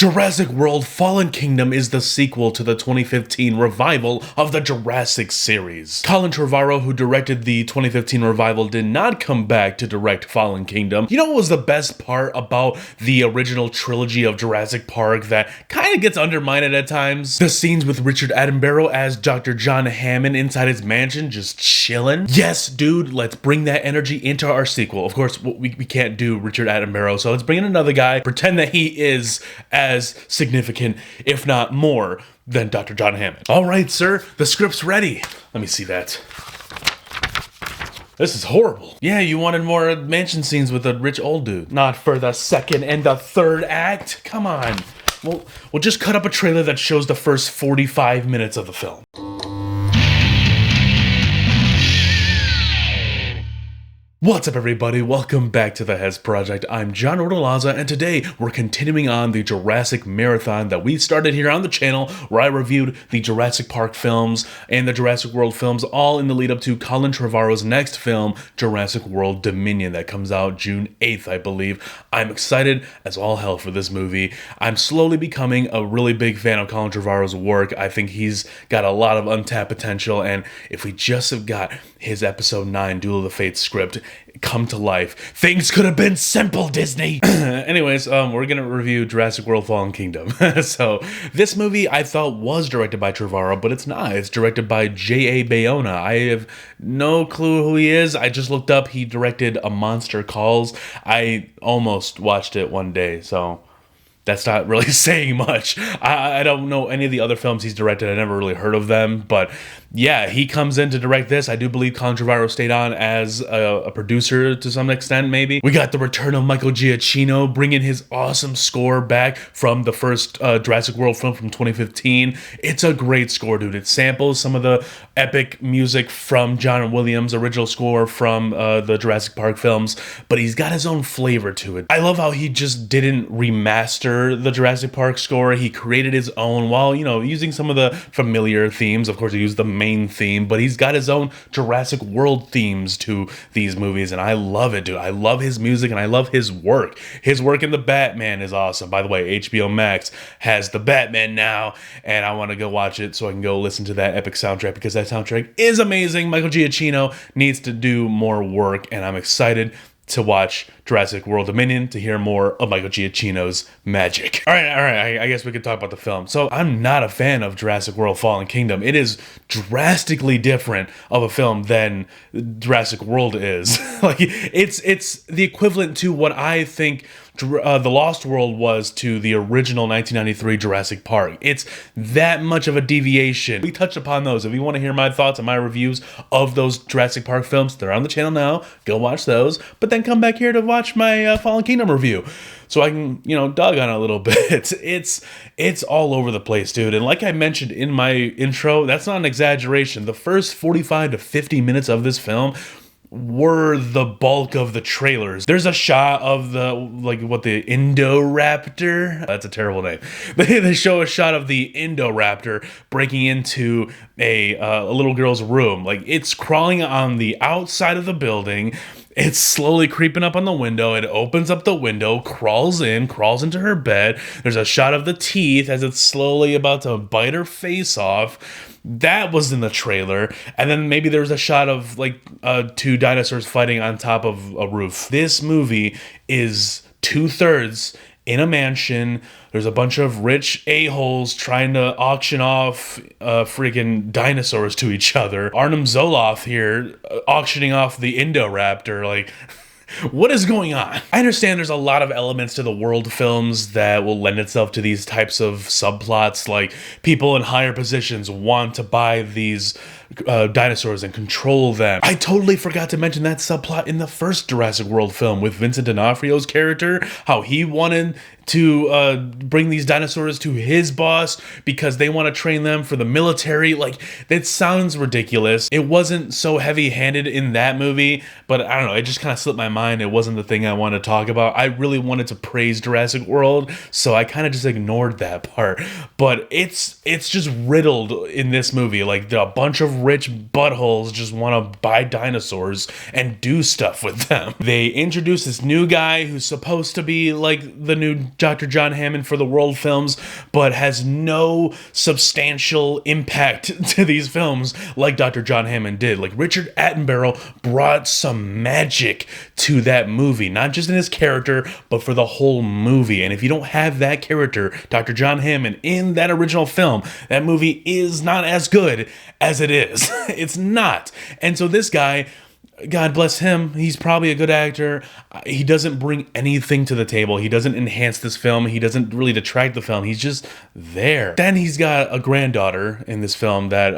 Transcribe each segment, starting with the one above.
Jurassic World Fallen Kingdom is the sequel to the 2015 revival of the Jurassic series. Colin Trevorrow, who directed the 2015 revival, did not come back to direct Fallen Kingdom. You know what was the best part about the original trilogy of Jurassic Park that kind of gets undermined at times? The scenes with Richard Attenborough as Dr. John Hammond inside his mansion just chilling. Yes, dude, let's bring that energy into our sequel. Of course, we can't do Richard Attenborough, so let's bring in another guy, pretend that he is as significant, if not more, than Dr. John Hammond. All right, sir, the script's ready. Let me see that. This is horrible. Yeah, you wanted more mansion scenes with a rich old dude. Not for the second and the third act. Come on. We'll just cut up a trailer that shows the first 45 minutes of the film. What's up, everybody? Welcome back to the Hez Project. I'm John Rodolaza, and today we're continuing on the Jurassic Marathon that we started here on the channel, where I reviewed the Jurassic Park films and the Jurassic World films, all in the lead up to Colin Trevorrow's next film, Jurassic World Dominion, that comes out June 8th, I believe. I'm excited as all hell for this movie. I'm slowly becoming a really big fan of Colin Trevorrow's work. I think he's got a lot of untapped potential, and if we just have got his Episode 9 Duel of the Fates script come to life, things could have been simple, Disney. Anyways, we're gonna review Jurassic World Fallen Kingdom. So this movie I thought was directed by Trevorrow, but it's not. It's directed by J.A. Bayona. I have no clue who he is. I just looked up. He directed A Monster Calls. I almost watched it one day, so that's not really saying much. I don't know any of the other films he's directed. I never really heard of them. But yeah, he comes in to direct this. I do believe Colin Trevorrow stayed on as a producer to some extent, maybe. We got the return of Michael Giacchino, bringing his awesome score back from the first Jurassic World film from 2015. It's a great score, dude. It samples some of the epic music from John Williams' original score from the Jurassic Park films, but he's got his own flavor to it. I love how he just didn't remaster the Jurassic Park score. He created his own while, using some of the familiar themes. Of course, he used the main theme, but he's got his own Jurassic World themes to these movies, and I love it, dude. I love his music, and I love his work. His work in The Batman is awesome. By the way, HBO Max has The Batman now, and I want to go watch it so I can go listen to that epic soundtrack, because that soundtrack is amazing. Michael Giacchino needs to do more work, and I'm excited to watch Jurassic World Dominion to hear more of Michael Giacchino's magic. All right, I guess we could talk about the film. So I'm not a fan of Jurassic World Fallen Kingdom. It is drastically different of a film than Jurassic World is. Like, it's the equivalent to what I think The Lost World was to the original 1993 Jurassic Park. It's that much of a deviation. We touched upon those. If you want to hear my thoughts and my reviews of those Jurassic Park films, they're on the channel now. Go watch those. But then come back here to watch my Fallen Kingdom review, so I can, dog on it a little bit. It's all over the place, dude. And like I mentioned in my intro, that's not an exaggeration. The first 45 to 50 minutes of this film were the bulk of the trailers. There's a shot of the Indoraptor. That's a terrible name. They show a shot of the Indoraptor breaking into a little girl's room. Like, it's crawling on the outside of the building. It's slowly creeping up on the window. It opens up the window, crawls into her bed. There's a shot of the teeth as it's slowly about to bite her face off. That was in the trailer. And then maybe there's a shot of two dinosaurs fighting on top of a roof. This movie is 2/3 in a mansion. There's a bunch of rich a-holes trying to auction off freaking dinosaurs to each other. Arnim Zoloff here auctioning off the Indoraptor. Like, what is going on? I understand there's a lot of elements to the world films that will lend itself to these types of subplots, like people in higher positions want to buy these dinosaurs and control them. I totally forgot to mention that subplot in the first Jurassic World film with Vincent D'Onofrio's character, how he wanted to bring these dinosaurs to his boss because they want to train them for the military. Like, that sounds ridiculous. It wasn't so heavy-handed in that movie, but I don't know, it just kind of slipped my mind. It wasn't the thing I wanted to talk about. I really wanted to praise Jurassic World, so I kind of just ignored that part. But it's just riddled in this movie. Like, a bunch of rich buttholes just want to buy dinosaurs and do stuff with them. They introduce this new guy who's supposed to be like the new Dr. John Hammond for the World films, but has no substantial impact to these films like Dr. John Hammond did. Like, Richard Attenborough brought some magic to that movie, not just in his character, but for the whole movie. And if you don't have that character, Dr. John Hammond, in that original film, that movie is not as good as it is. It's not. And so this guy, God bless him, he's probably a good actor. He doesn't bring anything to the table. He doesn't enhance this film. He doesn't really detract the film. He's just there. Then he's got a granddaughter in this film that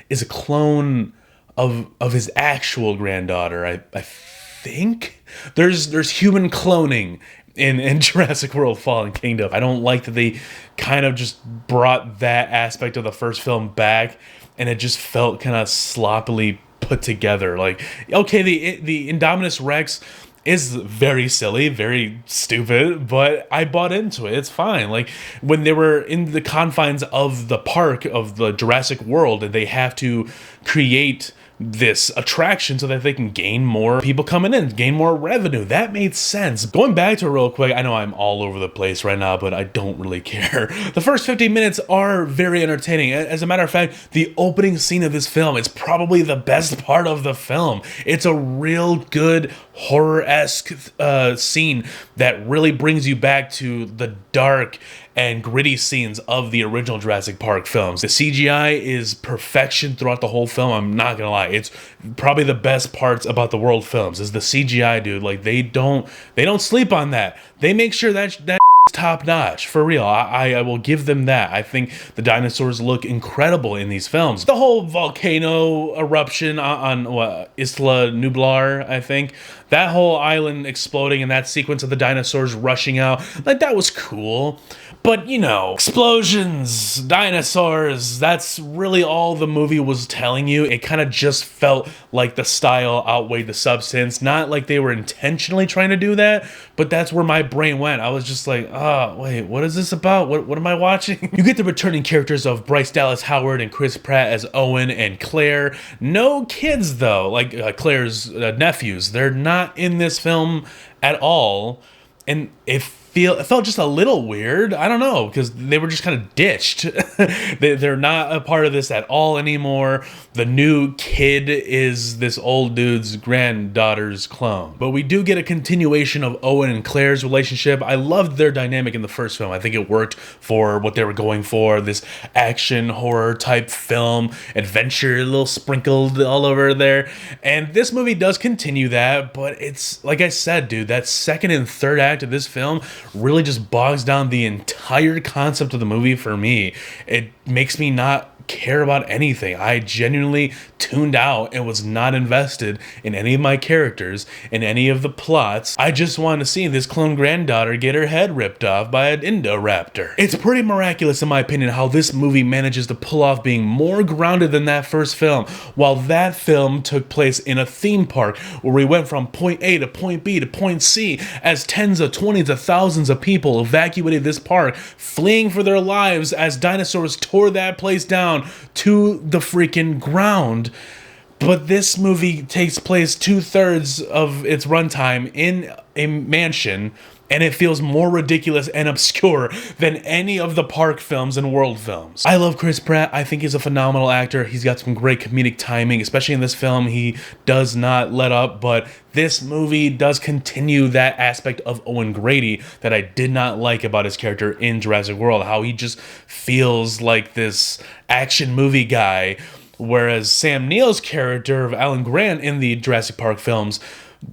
is a clone of his actual granddaughter. I think there's human cloning in Jurassic World Fallen Kingdom. I don't like that they kind of just brought that aspect of the first film back, and it just felt kind of sloppily put together. Like, okay, the Indominus Rex is very silly, very stupid, but I bought into it. It's fine. Like, when they were in the confines of the park of the Jurassic World, and they have to create this attraction so that they can gain more people coming in, gain more revenue. That made sense. Going back to it real quick, I know I'm all over the place right now, but I don't really care. The first 15 minutes are very entertaining. As a matter of fact, the opening scene of this film is probably the best part of the film. It's a real good horror-esque scene that really brings you back to the dark and gritty scenes of the original Jurassic Park films. The CGI is perfection throughout the whole film. I'm not gonna lie. It's probably the best parts about the World films is the CGI, dude. Like, they don't sleep on that. They make sure that top notch, for real. I will give them that. I think the dinosaurs look incredible in these films. The whole volcano eruption on Isla Nublar, I think, that whole island exploding and that sequence of the dinosaurs rushing out, like, that was cool. But, you know, explosions, dinosaurs, that's really all the movie was telling you. It kind of just felt like the style outweighed the substance. Not like they were intentionally trying to do that, but that's where my brain went. I was just like, oh, wait, what is this about? What am I watching? You get the returning characters of Bryce Dallas Howard and Chris Pratt as Owen and Claire. No kids, though, like Claire's nephews. They're not in this film at all. And it felt just a little weird. I don't know, because they were just kind of ditched. They're not a part of this at all anymore. The new kid is this old dude's granddaughter's clone. But we do get a continuation of Owen and Claire's relationship. I loved their dynamic in the first film. I think it worked for what they were going for. This action horror type film, adventure, a little sprinkled all over there. And this movie does continue that, but it's, like I said, dude, that second and third act of this film really just bogs down the entire concept of the movie for me. It makes me not care about anything. I genuinely tuned out and was not invested in any of my characters, in any of the plots. I just wanted to see this clone granddaughter get her head ripped off by an Indoraptor. It's pretty miraculous, in my opinion, how this movie manages to pull off being more grounded than that first film. While that film took place in a theme park where we went from point A to point B to point C as tens of twenties of thousands of people evacuated this park, fleeing for their lives as dinosaurs tore that place down to the freaking ground. But this movie takes place 2/3 of its runtime in a mansion, and it feels more ridiculous and obscure than any of the park films and world films. I love Chris Pratt. I think he's a phenomenal actor. He's got some great comedic timing, especially in this film. He does not let up, but this movie does continue that aspect of Owen Grady that I did not like about his character in Jurassic World, how he just feels like this action movie guy, whereas Sam Neill's character of Alan Grant in the Jurassic Park films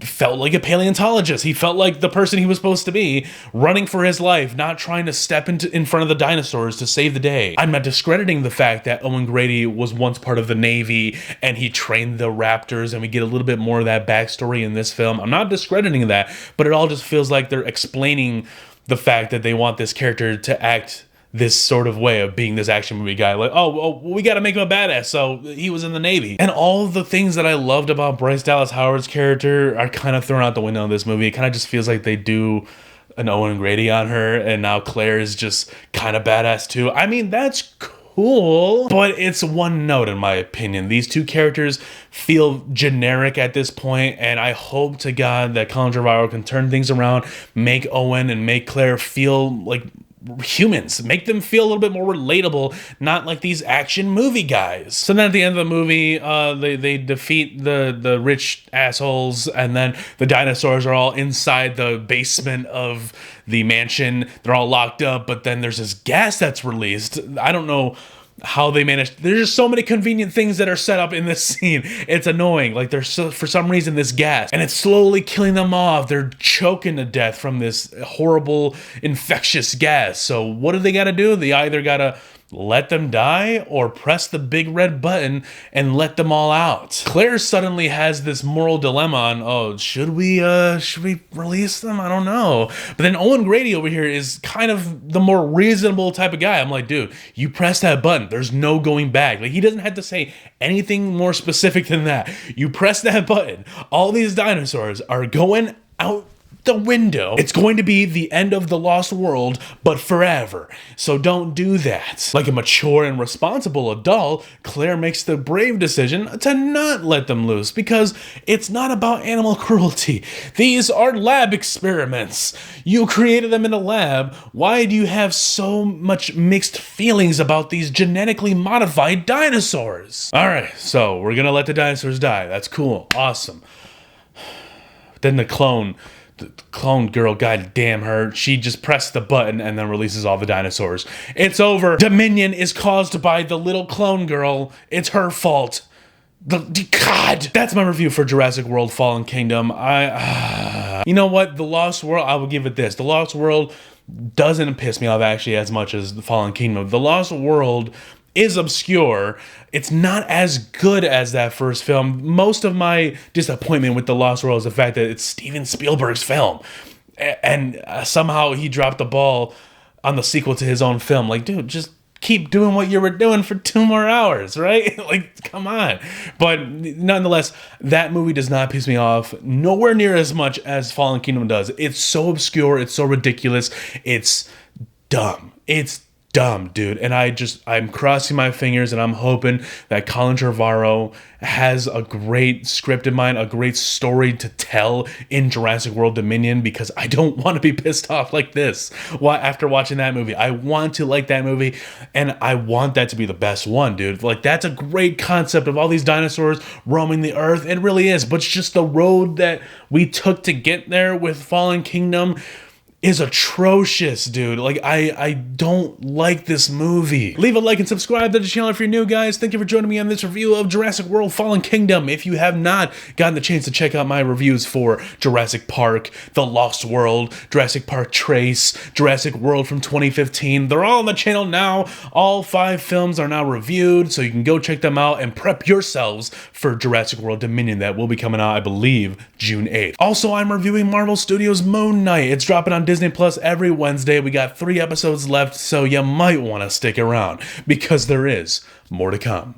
felt like a paleontologist. He felt like the person he was supposed to be, running for his life, not trying to step in front of the dinosaurs to save the day. I'm not discrediting the fact that Owen Grady was once part of the Navy and he trained the raptors, and we get a little bit more of that backstory in this film. I'm not discrediting that, but it all just feels like they're explaining the fact that they want this character to act this sort of way of being this action movie guy. Like, oh, we got to make him a badass, so he was in the Navy. And all the things that I loved about Bryce Dallas Howard's character are kind of thrown out the window in this movie. It kind of just feels like they do an Owen Grady on her, and now Claire is just kind of badass too. I mean, that's cool. cool, but it's one note in my opinion. These two characters feel generic at this point, and I hope to God that Colin Trevorrow can turn things around, make Owen and make Claire feel like humans, make them feel a little bit more relatable, not like these action movie guys. So then at the end of the movie, they defeat the rich assholes, and then the dinosaurs are all inside the basement of the mansion. They're all locked up, but then there's this gas that's released. I don't know how they managed. There's just so many convenient things that are set up in this scene. It's annoying. Like there's for some reason this gas, and it's slowly killing them off. They're choking to death from this horrible infectious gas. So what do they got to do? They either got to let them die or press the big red button and let them all out. Claire suddenly has this moral dilemma on, oh, should we release them? I don't know. But then Owen Grady over here is kind of the more reasonable type of guy. I'm like, dude, you press that button. There's no going back. Like, he doesn't have to say anything more specific than that. You press that button. All these dinosaurs are going out the window. It's going to be the end of the Lost World, but forever. So don't do that. Like a mature and responsible adult, Claire makes the brave decision to not let them loose because it's not about animal cruelty. These are lab experiments. You created them in a lab. Why do you have so much mixed feelings about these genetically modified dinosaurs? All right, so we're gonna let the dinosaurs die. That's cool. Awesome. Then the clone girl, god damn her, she just pressed the button and then releases all the dinosaurs. It's over. Dominion is caused by the little clone girl. It's her fault. God, that's my review for Jurassic World Fallen Kingdom. You know what? The Lost World, I will give it this. The Lost World doesn't piss me off actually as much as the Fallen Kingdom. The Lost World is obscure. It's not as good as that first film. Most of my disappointment with The Lost World is the fact that it's Steven Spielberg's film. And somehow he dropped the ball on the sequel to his own film. Like, dude, just keep doing what you were doing for 2 more hours, right? Like, come on. But nonetheless, that movie does not piss me off nowhere near as much as Fallen Kingdom does. It's so obscure. It's so ridiculous. It's dumb. It's dumb, dude. And I'm crossing my fingers and I'm hoping that Colin Trevorrow has a great script in mind, a great story to tell in Jurassic World Dominion, because I don't want to be pissed off like this after watching that movie. I want to like that movie, and I want that to be the best one, dude. Like, that's a great concept of all these dinosaurs roaming the earth. It really is, but it's just the road that we took to get there with Fallen Kingdom is atrocious, dude. Like, I don't like this movie. Leave a like and subscribe to the channel if you're new, guys. Thank you for joining me on this review of Jurassic World Fallen Kingdom. If you have not gotten the chance to check out my reviews for Jurassic Park, The Lost World, Jurassic Park Trace, Jurassic World from 2015, they're all on the channel now. All 5 films are now reviewed, so you can go check them out and prep yourselves for Jurassic World Dominion that will be coming out, I believe, June 8th. Also, I'm reviewing Marvel Studios' Moon Knight. It's dropping on Disney Plus every Wednesday. We got 3 episodes left, so you might want to stick around because there is more to come.